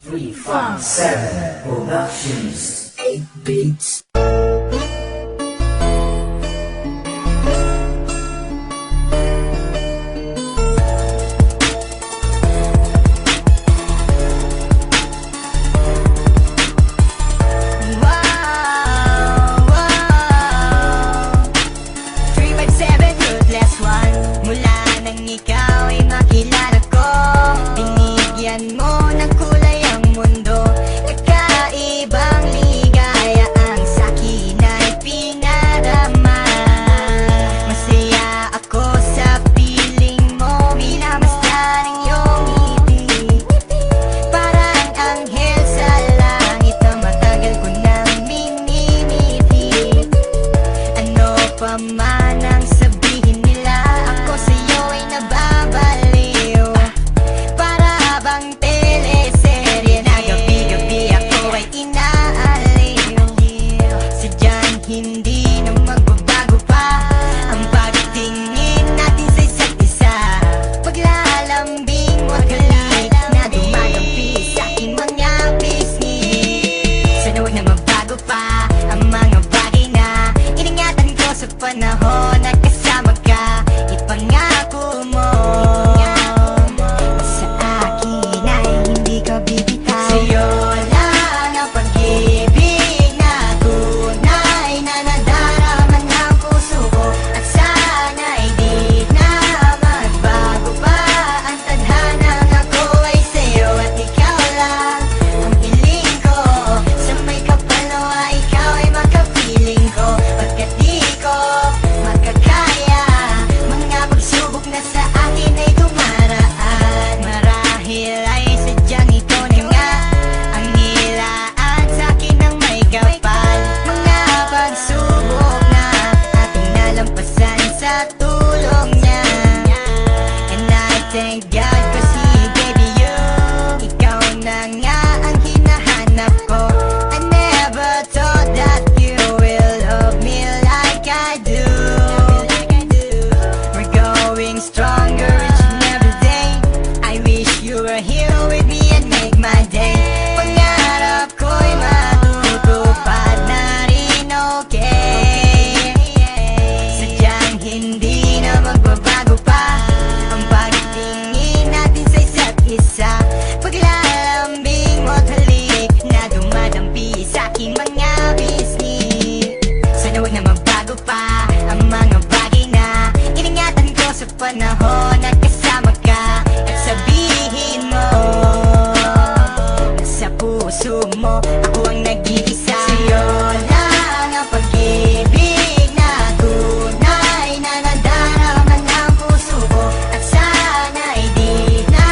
357 Productions 8 Beats. Manang sabihin nila, ako sa'yo ay nababaliw. Para bang teleserye na gabi-gabi ako ay inaaliw. Sadyang hindi na magbabago pa ang pagtingin natin sa isa't isa. Paglalambing wagalit na dumadampi sa aking mga pisngi. Sana huwag na magbago pa ang mga bagay na iningatan ko sa panahon na kasama ka. Ipangako mo sa akin ay hindi ka bibitaw. Sa'yo lang ang pag-ibig na tunay na nadarama ng puso ko. At sana'y di na magbago pa ang tadhanang ako ay sa'yo. At ikaw lang ang piling ko. Sa may kapalawa ikaw ay makapiling ko. Pagkat di ko makakaya mga pagsubok na sa akin ay dumaraan. Marahil ay sadyang ito na nga ang nilaan sa akin ng may kapal. Mga pagsubok na ating nalampasan sa tulong niya. And I thank God kasi baby you, ikaw na nga ang hinahanap ko. I never thought that you will love me like I do. We're going stronger each and every day. I wish you were here with me and make my day. Pangarap ko'y matutupad na rin, okay? Sadyang hindi na magbabago pa ang pagtingin natin sa isa't isa. Paglalambing mo't halik na dumadampi sa aking mga bisni. Sana huwag na magbago pa ang mga bagay na iningatan ko sa panahon na kasama ka. At sabihin mo sa puso mo ako ang nag-iisa. Sa'yo lang ang pag-ibig na tunay na nadarama ng puso ko. At sana'y di na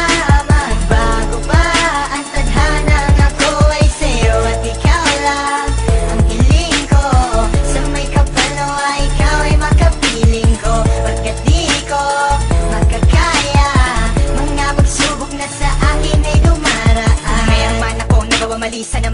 magbago pa ang tadhanang ako ay sa'yo. At ikaw lang ang hiling ko. Sa may kapalawa ikaw ay makapiling ko. Pagkat di ko makakaya mga pagsubok na sa akin ay dumaraan. Mayaman ako nagawa mali, sana